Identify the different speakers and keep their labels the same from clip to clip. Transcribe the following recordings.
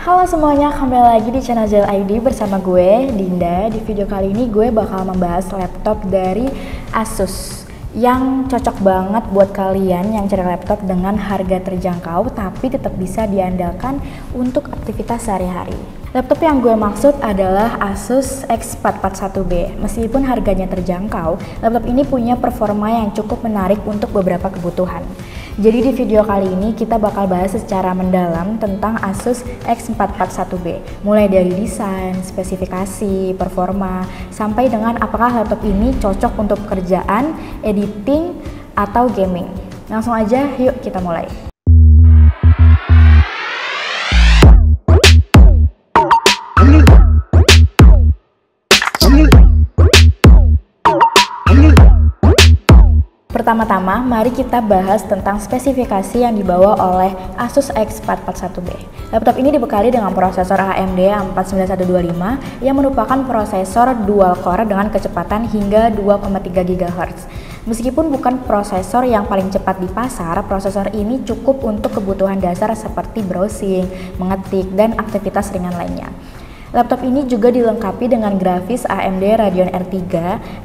Speaker 1: Halo semuanya, kembali lagi di channel Jail ID bersama gue, Dinda. Di video kali ini gue bakal membahas laptop dari Asus yang cocok banget buat kalian yang cari laptop dengan harga terjangkau tapi tetap bisa diandalkan untuk aktivitas sehari-hari. Laptop yang gue maksud adalah Asus X441B. Meskipun harganya terjangkau, laptop ini punya performa yang cukup menarik untuk beberapa kebutuhan. Jadi di video kali ini kita bakal bahas secara mendalam tentang Asus X441B, mulai dari desain, spesifikasi, performa, sampai dengan apakah laptop ini cocok untuk pekerjaan, editing, atau gaming. Langsung aja yuk kita mulai. Pertama-tama, mari kita bahas tentang spesifikasi yang dibawa oleh Asus X441B. Laptop ini dibekali dengan prosesor AMD 49125 yang merupakan prosesor dual core dengan kecepatan hingga 2,3 GHz. Meskipun bukan prosesor yang paling cepat di pasar, prosesor ini cukup untuk kebutuhan dasar seperti browsing, mengetik, dan aktivitas ringan lainnya. Laptop ini juga dilengkapi dengan grafis AMD Radeon R3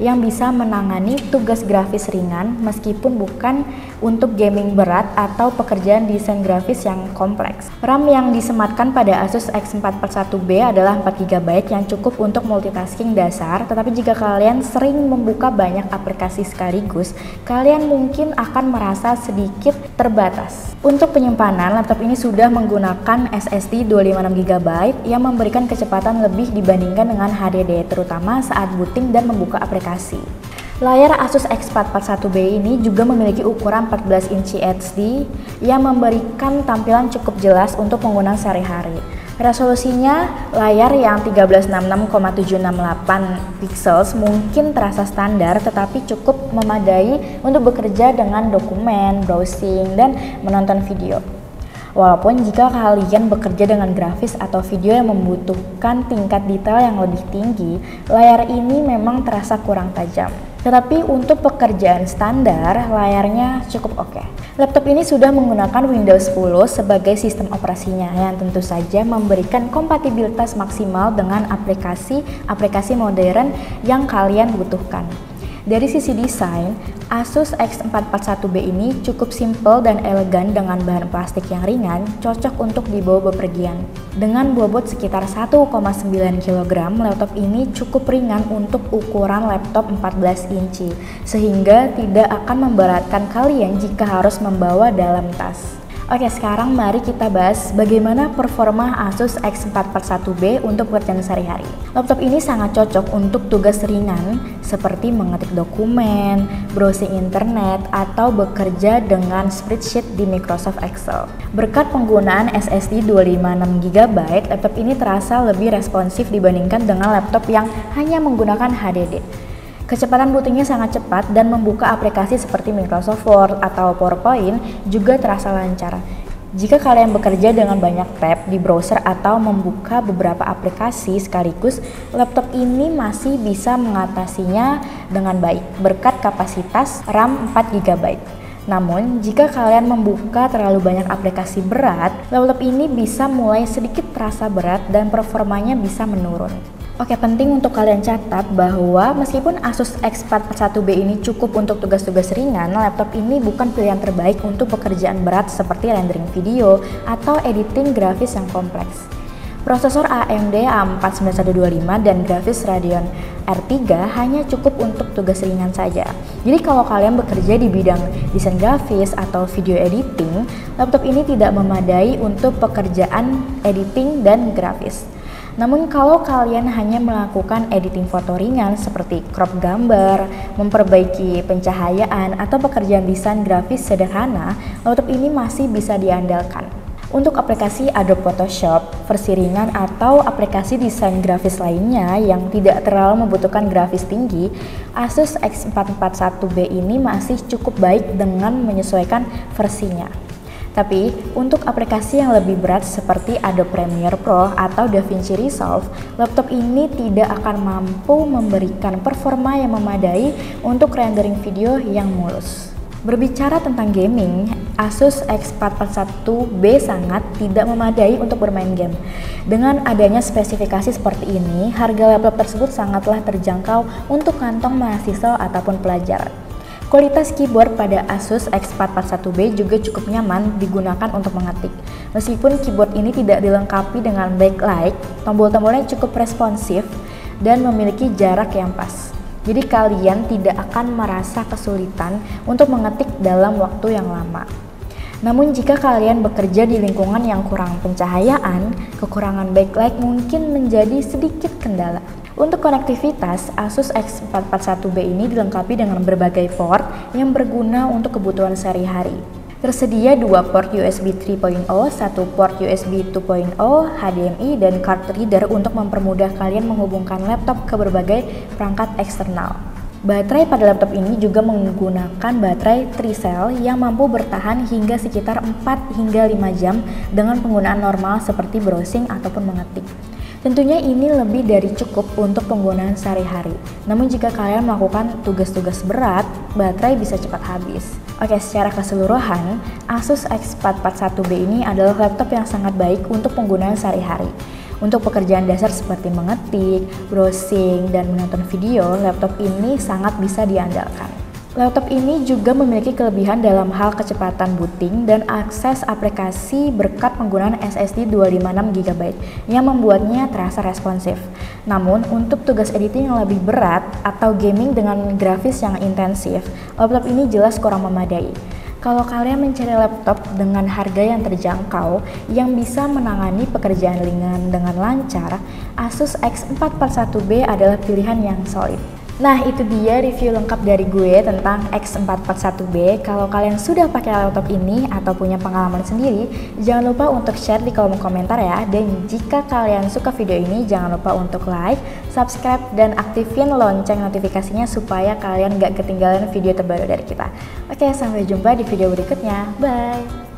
Speaker 1: yang bisa menangani tugas grafis ringan meskipun bukan untuk gaming berat atau pekerjaan desain grafis yang kompleks. RAM yang disematkan pada Asus X441B adalah 4GB yang cukup untuk multitasking dasar, tetapi jika kalian sering membuka banyak aplikasi sekaligus, kalian mungkin akan merasa sedikit terbatas. Untuk penyimpanan, laptop ini sudah menggunakan SSD 256GB yang memberikan kecepatan lebih dibandingkan dengan HDD, terutama saat booting dan membuka aplikasi. Layar Asus X441B ini juga memiliki ukuran 14 inci HD yang memberikan tampilan cukup jelas untuk penggunaan sehari-hari. Resolusinya layar yang 1366,768 pixels mungkin terasa standar, tetapi cukup memadai untuk bekerja dengan dokumen, browsing, dan menonton video. Walaupun jika kalian bekerja dengan grafis atau video yang membutuhkan tingkat detail yang lebih tinggi, layar ini memang terasa kurang tajam. Tetapi untuk pekerjaan standar, layarnya cukup oke. Laptop ini sudah menggunakan Windows 10 sebagai sistem operasinya yang tentu saja memberikan kompatibilitas maksimal dengan aplikasi modern yang kalian butuhkan. Dari sisi desain, Asus X441B ini cukup simpel dan elegan dengan bahan plastik yang ringan, cocok untuk dibawa bepergian. Dengan bobot sekitar 1,9 kg, laptop ini cukup ringan untuk ukuran laptop 14 inci, sehingga tidak akan memberatkan kalian jika harus membawa dalam tas. Oke, sekarang mari kita bahas bagaimana performa Asus X441B untuk pekerjaan sehari-hari. Laptop ini sangat cocok untuk tugas ringan seperti mengetik dokumen, browsing internet, atau bekerja dengan spreadsheet di Microsoft Excel. Berkat penggunaan SSD 256GB, laptop ini terasa lebih responsif dibandingkan dengan laptop yang hanya menggunakan HDD. Kecepatan bootingnya sangat cepat dan membuka aplikasi seperti Microsoft Word atau PowerPoint juga terasa lancar. Jika kalian bekerja dengan banyak tab di browser atau membuka beberapa aplikasi sekaligus, laptop ini masih bisa mengatasinya dengan baik berkat kapasitas RAM 4GB. Namun, jika kalian membuka terlalu banyak aplikasi berat, laptop ini bisa mulai sedikit terasa berat dan performanya bisa menurun. Oke, penting untuk kalian catat bahwa meskipun Asus X441B ini cukup untuk tugas-tugas ringan, laptop ini bukan pilihan terbaik untuk pekerjaan berat seperti rendering video atau editing grafis yang kompleks. Prosesor AMD A49125 dan grafis Radeon R3 hanya cukup untuk tugas ringan saja. Jadi kalau kalian bekerja di bidang desain grafis atau video editing, laptop ini tidak memadai untuk pekerjaan editing dan grafis. Namun kalau kalian hanya melakukan editing foto ringan seperti crop gambar, memperbaiki pencahayaan, atau pekerjaan desain grafis sederhana, laptop ini masih bisa diandalkan. Untuk aplikasi Adobe Photoshop, versi ringan atau aplikasi desain grafis lainnya yang tidak terlalu membutuhkan grafis tinggi, Asus X441B ini masih cukup baik dengan menyesuaikan versinya. Tapi, untuk aplikasi yang lebih berat seperti Adobe Premiere Pro atau DaVinci Resolve, laptop ini tidak akan mampu memberikan performa yang memadai untuk rendering video yang mulus. Berbicara tentang gaming, Asus X441B sangat tidak memadai untuk bermain game. Dengan adanya spesifikasi seperti ini, harga laptop tersebut sangatlah terjangkau untuk kantong mahasiswa ataupun pelajar. Kualitas keyboard pada Asus X441B juga cukup nyaman digunakan untuk mengetik. Meskipun keyboard ini tidak dilengkapi dengan backlight, tombol-tombolnya cukup responsif dan memiliki jarak yang pas. Jadi kalian tidak akan merasa kesulitan untuk mengetik dalam waktu yang lama. Namun jika kalian bekerja di lingkungan yang kurang pencahayaan, kekurangan backlight mungkin menjadi sedikit kendala. Untuk konektivitas, Asus X441B ini dilengkapi dengan berbagai port yang berguna untuk kebutuhan sehari-hari. Tersedia 2 port USB 3.0, 1 port USB 2.0, HDMI, dan card reader untuk mempermudah kalian menghubungkan laptop ke berbagai perangkat eksternal. Baterai pada laptop ini juga menggunakan baterai Tricell yang mampu bertahan hingga sekitar 4 hingga 5 jam dengan penggunaan normal seperti browsing ataupun mengetik. Tentunya ini lebih dari cukup untuk penggunaan sehari-hari. Namun jika kalian melakukan tugas-tugas berat, baterai bisa cepat habis. Oke, secara keseluruhan, Asus X441B ini adalah laptop yang sangat baik untuk penggunaan sehari-hari. Untuk pekerjaan dasar seperti mengetik, browsing, dan menonton video, laptop ini sangat bisa diandalkan. Laptop ini juga memiliki kelebihan dalam hal kecepatan booting dan akses aplikasi berkat penggunaan SSD 256GB yang membuatnya terasa responsif. Namun, untuk tugas editing yang lebih berat atau gaming dengan grafis yang intensif, laptop ini jelas kurang memadai. Kalau kalian mencari laptop dengan harga yang terjangkau yang bisa menangani pekerjaan ringan dengan lancar, Asus X441B adalah pilihan yang solid. Nah, itu dia review lengkap dari gue tentang X441B. Kalau kalian sudah pakai laptop ini atau punya pengalaman sendiri, jangan lupa untuk share di kolom komentar ya. Dan jika kalian suka video ini, jangan lupa untuk like, subscribe, dan aktifin lonceng notifikasinya supaya kalian gak ketinggalan video terbaru dari kita. Oke, sampai jumpa di video berikutnya. Bye!